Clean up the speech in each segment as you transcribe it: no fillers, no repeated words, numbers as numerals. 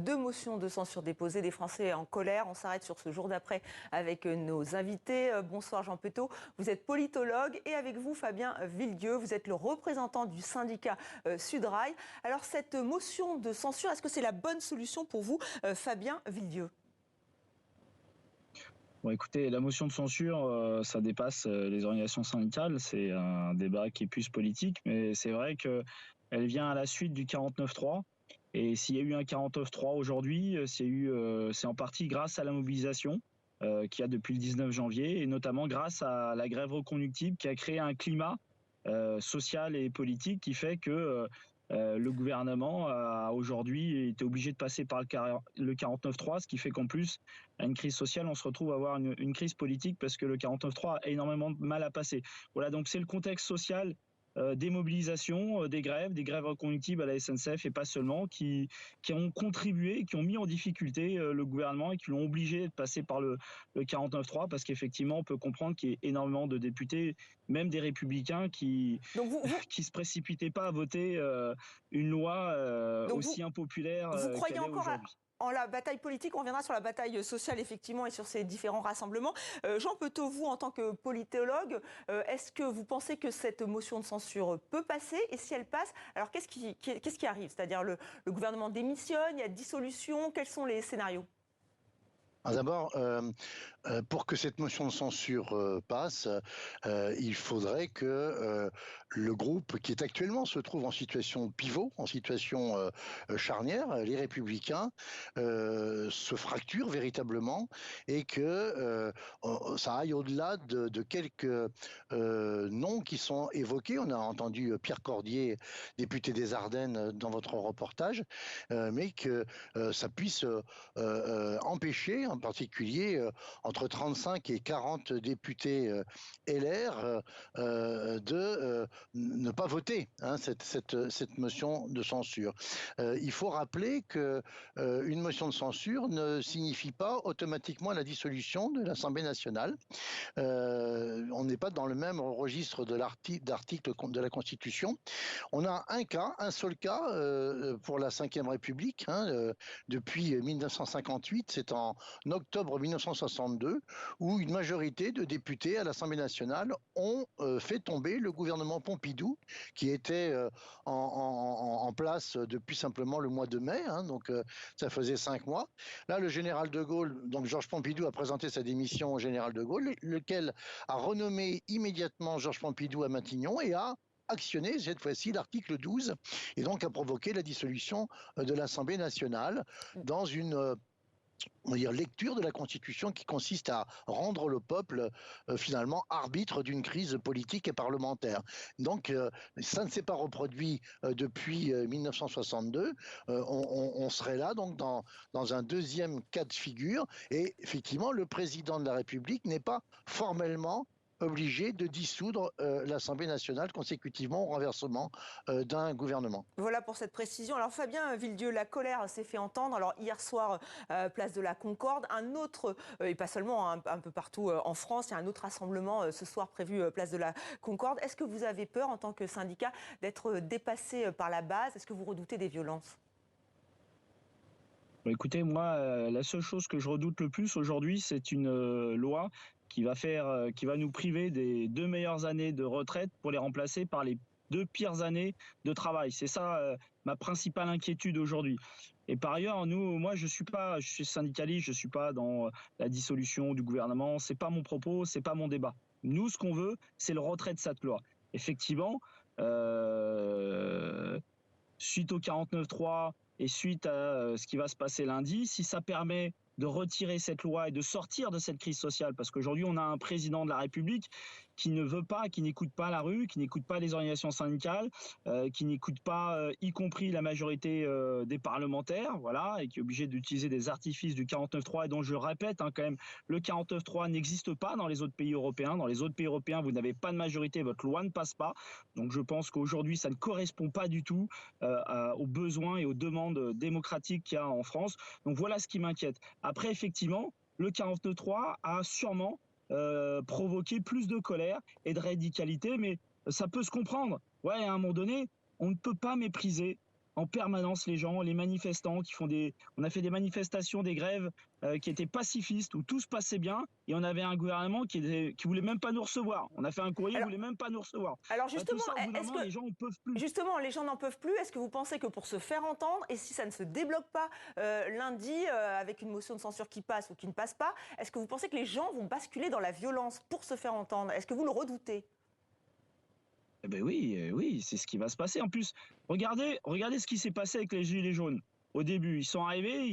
Deux motions de censure déposées, des Français en colère. On s'arrête sur ce jour d'après avec nos invités. Bonsoir Jean Petot, vous êtes politologue et avec vous Fabien Villedieu, vous êtes le représentant du syndicat Sudrail. Alors cette motion de censure, est-ce que c'est la bonne solution pour vous Fabien Villedieu? Bon, écoutez, la motion de censure, ça dépasse les organisations syndicales. C'est un débat qui est plus politique, mais c'est vrai qu'elle vient à la suite du 49.3. Et s'il y a eu un 49.3 aujourd'hui, c'est en partie grâce à la mobilisation qu'il y a depuis le 19 janvier, et notamment grâce à la grève reconductible qui a créé un climat social et politique qui fait que le gouvernement a aujourd'hui été obligé de passer par le 49.3, ce qui fait qu'en plus, à une crise sociale, on se retrouve à avoir une crise politique parce que le 49.3 a énormément de mal à passer. Voilà, donc c'est le contexte social des mobilisations, des grèves reconductibles à la SNCF et pas seulement, qui ont contribué, qui ont mis en difficulté le gouvernement et qui l'ont obligé de passer par le 49.3 parce qu'effectivement, on peut comprendre qu'il y ait énormément de députés, même des républicains, qui se précipitaient pas à voter une loi aussi impopulaire vous croyez qu'elle est encore aujourd'hui. en la bataille politique? On reviendra sur la bataille sociale, effectivement, et sur ces différents rassemblements. Jean Petot, vous, en tant que politologue, est-ce que vous pensez que cette motion de censure peut passer? Et si elle passe, alors qu'est-ce qui arrive? C'est-à-dire le gouvernement démissionne, il y a dissolution, quels sont les scénarios? D'abord, pour que cette motion de censure passe, il faudrait que le groupe qui est actuellement se trouve en situation pivot, en situation charnière, les Républicains, se fracture véritablement et que ça aille au-delà de quelques noms qui sont évoqués. On a entendu Pierre Cordier, député des Ardennes, dans votre reportage, mais que ça puisse empêcher, en particulier entre 35 et 40 députés LR, de ne pas voter cette motion de censure. Il faut rappeler que une motion de censure ne signifie pas automatiquement la dissolution de l'Assemblée nationale. On n'est pas dans le même registre d'articles de la Constitution. On a un seul cas pour la Ve République, depuis 1958, c'est en octobre 1962, où une majorité de députés à l'Assemblée nationale ont fait tomber le gouvernement Pompidou, qui était en place depuis simplement le mois de mai, donc ça faisait 5 mois. Là, le général de Gaulle, donc Georges Pompidou, a présenté sa démission au général de Gaulle, lequel a renommé immédiatement Georges Pompidou à Matignon et a actionné cette fois-ci l'article 12 et donc a provoqué la dissolution de l'Assemblée nationale dans une lecture de la Constitution qui consiste à rendre le peuple finalement arbitre d'une crise politique et parlementaire. Donc ça ne s'est pas reproduit depuis 1962. On serait là donc dans un deuxième cas de figure et effectivement le président de la République n'est pas formellement obligé de dissoudre l'Assemblée nationale consécutivement au renversement d'un gouvernement. Voilà pour cette précision. Alors Fabien Villedieu, la colère s'est fait entendre. Alors hier soir, place de la Concorde, un autre, et pas seulement, un peu partout en France, il y a un autre rassemblement ce soir prévu place de la Concorde. Est-ce que vous avez peur en tant que syndicat d'être dépassé par la base? Est-ce que vous redoutez des violences? Écoutez, moi, la seule chose que je redoute le plus aujourd'hui, c'est une loi qui va nous priver des 2 meilleures années de retraite pour les remplacer par les 2 pires années de travail. C'est ça ma principale inquiétude aujourd'hui. Et par ailleurs, moi, je suis syndicaliste, je suis pas dans la dissolution du gouvernement. C'est pas mon propos, c'est pas mon débat. Nous, ce qu'on veut, c'est le retrait de cette loi. Effectivement, suite au 49.3 et suite à ce qui va se passer lundi, si ça permet de retirer cette loi et de sortir de cette crise sociale, parce qu'aujourd'hui on a un président de la République qui ne veut pas, qui n'écoute pas la rue, qui n'écoute pas les organisations syndicales, qui n'écoute pas y compris la majorité des parlementaires, voilà, et qui est obligé d'utiliser des artifices du 49.3 et dont je répète quand même, le 49.3 n'existe pas dans les autres pays européens. Dans les autres pays européens, vous n'avez pas de majorité, votre loi ne passe pas. Donc je pense qu'aujourd'hui ça ne correspond pas du tout aux besoins et aux demandes démocratiques qu'il y a en France. Donc voilà ce qui m'inquiète. Après, effectivement, le 49.3 a sûrement provoqué plus de colère et de radicalité, mais ça peut se comprendre. Ouais, à un moment donné, on ne peut pas mépriser en permanence les gens, les manifestants qui font on a fait des manifestations, des grèves qui étaient pacifistes, où tout se passait bien, et on avait un gouvernement qui voulait même pas nous recevoir. On a fait un courrier, il voulait même pas nous recevoir. Alors justement, tout ça, au bout d'un moment, les gens ne peuvent plus. Justement, les gens n'en peuvent plus. Est-ce que vous pensez que pour se faire entendre, et si ça ne se débloque pas lundi avec une motion de censure qui passe ou qui ne passe pas, est-ce que vous pensez que les gens vont basculer dans la violence pour se faire entendre? Est-ce que vous le redoutez? Eh ben oui, oui, c'est ce qui va se passer. En plus, regardez ce qui s'est passé avec les Gilets jaunes. Au début, ils sont arrivés,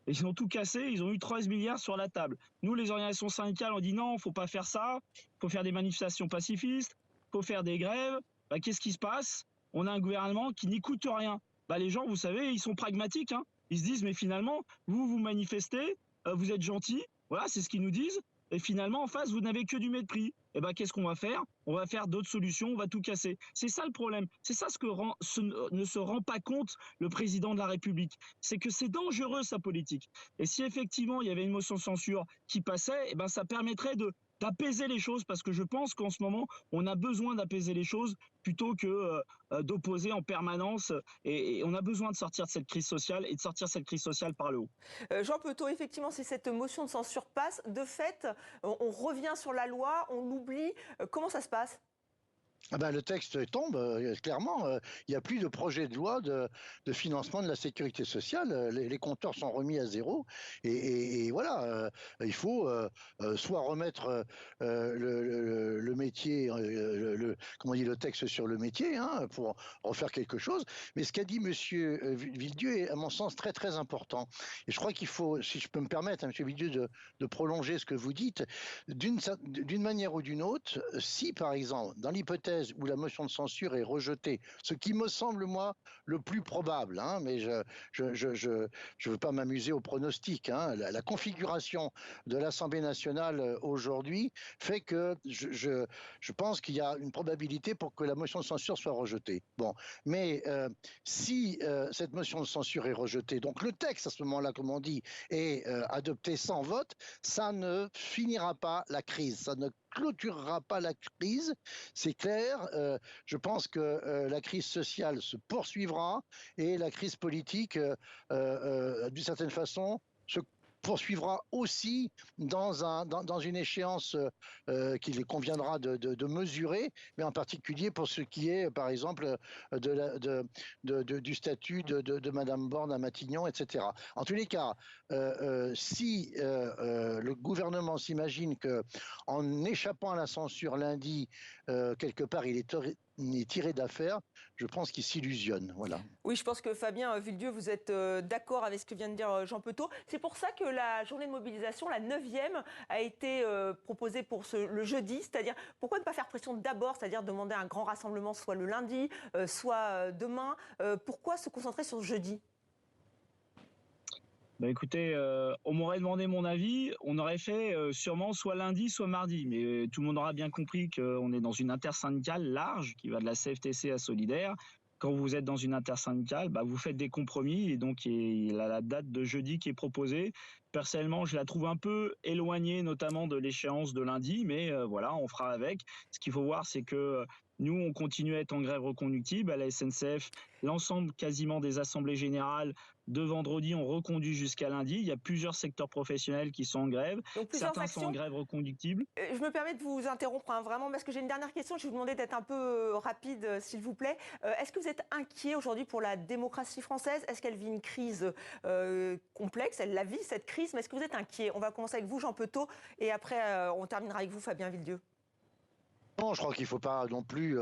ils ont tout cassé, ils ont eu 13 milliards sur la table. Nous, les organisations syndicales, on dit non, faut pas faire ça, faut faire des manifestations pacifistes, faut faire des grèves. Bah, qu'est-ce qui se passe? On a un gouvernement qui n'écoute rien. Bah, les gens, vous savez, ils sont pragmatiques. Hein. Ils se disent, mais finalement, vous manifestez, vous êtes gentils, voilà, c'est ce qu'ils nous disent. Et finalement, en face, vous n'avez que du mépris. Et ben, qu'est-ce qu'on va faire? On va faire d'autres solutions, on va tout casser. C'est ça le problème. C'est ça ne se rend pas compte le président de la République. C'est que c'est dangereux, sa politique. Et si effectivement, il y avait une motion de censure qui passait, et ben, ça permettrait d'apaiser les choses, parce que je pense qu'en ce moment, on a besoin d'apaiser les choses plutôt que d'opposer en permanence. Et on a besoin de sortir de cette crise sociale et de sortir cette crise sociale par le haut. Jean Petot, effectivement, si cette motion de censure passe, de fait, on revient sur la loi, on l'oublie. Comment ça se passe? Ah ben, le texte tombe, clairement. Il n'y a plus de projet de loi de financement de la sécurité sociale. Les compteurs sont remis à zéro. Et voilà, il faut soit remettre le métier, comment on dit, le texte sur le métier, hein, pour refaire quelque chose. Mais ce qu'a dit Monsieur Villedieu est, à mon sens, très très important. Et je crois qu'il faut, si je peux me permettre, hein, Monsieur Villedieu, de prolonger ce que vous dites, d'une manière ou d'une autre, si par exemple, dans l'hypothèse où la motion de censure est rejetée, ce qui me semble, moi, le plus probable, hein, mais je veux pas m'amuser au pronostic, hein, la configuration de l'Assemblée nationale aujourd'hui fait que je pense qu'il y a une probabilité pour que la motion de censure soit rejetée. Bon, mais si cette motion de censure est rejetée, donc le texte à ce moment-là, comme on dit, est adopté sans vote, ça ne finira pas la crise, ça ne clôturera pas la crise, c'est clair. Je pense que la crise sociale se poursuivra et la crise politique, d'une certaine façon, se poursuivra aussi dans une échéance qu'il conviendra de mesurer, mais en particulier pour ce qui est, par exemple, du statut de Madame Borne à Matignon, etc. En tous les cas, si le gouvernement s'imagine que en échappant à la censure lundi, quelque part, il est tiré d'affaire, je pense qu'il s'illusionne. Voilà. Oui, je pense que Fabien Villedieu, vous êtes d'accord avec ce que vient de dire Jean Petot. C'est pour ça que la journée de mobilisation, la 9e, a été proposée pour le jeudi. C'est-à-dire, pourquoi ne pas faire pression d'abord, c'est-à-dire demander un grand rassemblement soit le lundi, soit demain. Pourquoi se concentrer sur jeudi? Bah écoutez, on m'aurait demandé mon avis, on aurait fait sûrement soit lundi, soit mardi. Mais tout le monde aura bien compris qu'on est dans une intersyndicale large qui va de la CFTC à Solidaire. Quand vous êtes dans une intersyndicale, bah vous faites des compromis et donc il y a la date de jeudi qui est proposée. Personnellement, je la trouve un peu éloignée, notamment de l'échéance de lundi, mais voilà, on fera avec. Ce qu'il faut voir, c'est que nous, on continue à être en grève reconductible. À la SNCF, l'ensemble quasiment des assemblées générales de vendredi ont reconduit jusqu'à lundi. Il y a plusieurs secteurs professionnels qui sont en grève. Donc plusieurs Certains sont en grève reconductible. Je me permets de vous interrompre vraiment parce que j'ai une dernière question. Je vais vous demander d'être un peu rapide, s'il vous plaît. Est-ce que vous êtes inquiet aujourd'hui pour la démocratie française? Est-ce qu'elle vit une crise complexe? Elle la vit, cette crise, mais est-ce que vous êtes inquiet? On va commencer avec vous, Jean Petot, et après on terminera avec vous, Fabien Villedieu. Non, je crois qu'il ne faut pas non plus,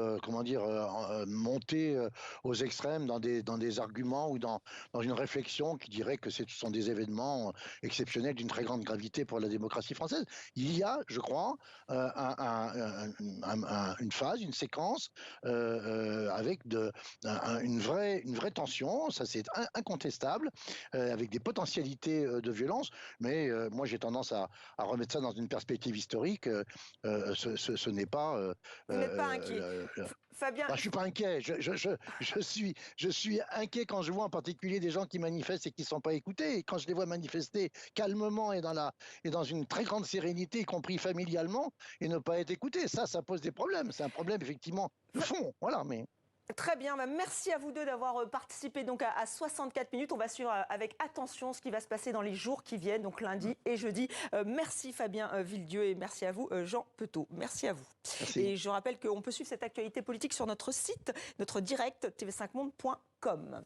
monter aux extrêmes dans des arguments ou dans une réflexion qui dirait que ce sont des événements exceptionnels d'une très grande gravité pour la démocratie française. Il y a, je crois, une phase, une séquence avec une vraie tension, ça c'est incontestable, avec des potentialités de violence, mais moi j'ai tendance à remettre ça dans une perspective historique. Ce n'est pas... Vous n'êtes pas inquiet. Fabien... je suis pas inquiet. Je suis inquiet quand je vois en particulier des gens qui manifestent et qui ne sont pas écoutés. Et quand je les vois manifester calmement et dans une très grande sérénité, y compris familialement, et ne pas être écoutés, ça pose des problèmes. C'est un problème effectivement de fond. Voilà, mais... Très bien, merci à vous deux d'avoir participé donc à 64 minutes. On va suivre avec attention ce qui va se passer dans les jours qui viennent, donc lundi et jeudi. Merci Fabien Villedieu et merci à vous Jean Petot. Merci à vous. Merci. Et je rappelle qu'on peut suivre cette actualité politique sur notre site, notre direct tv5monde.com.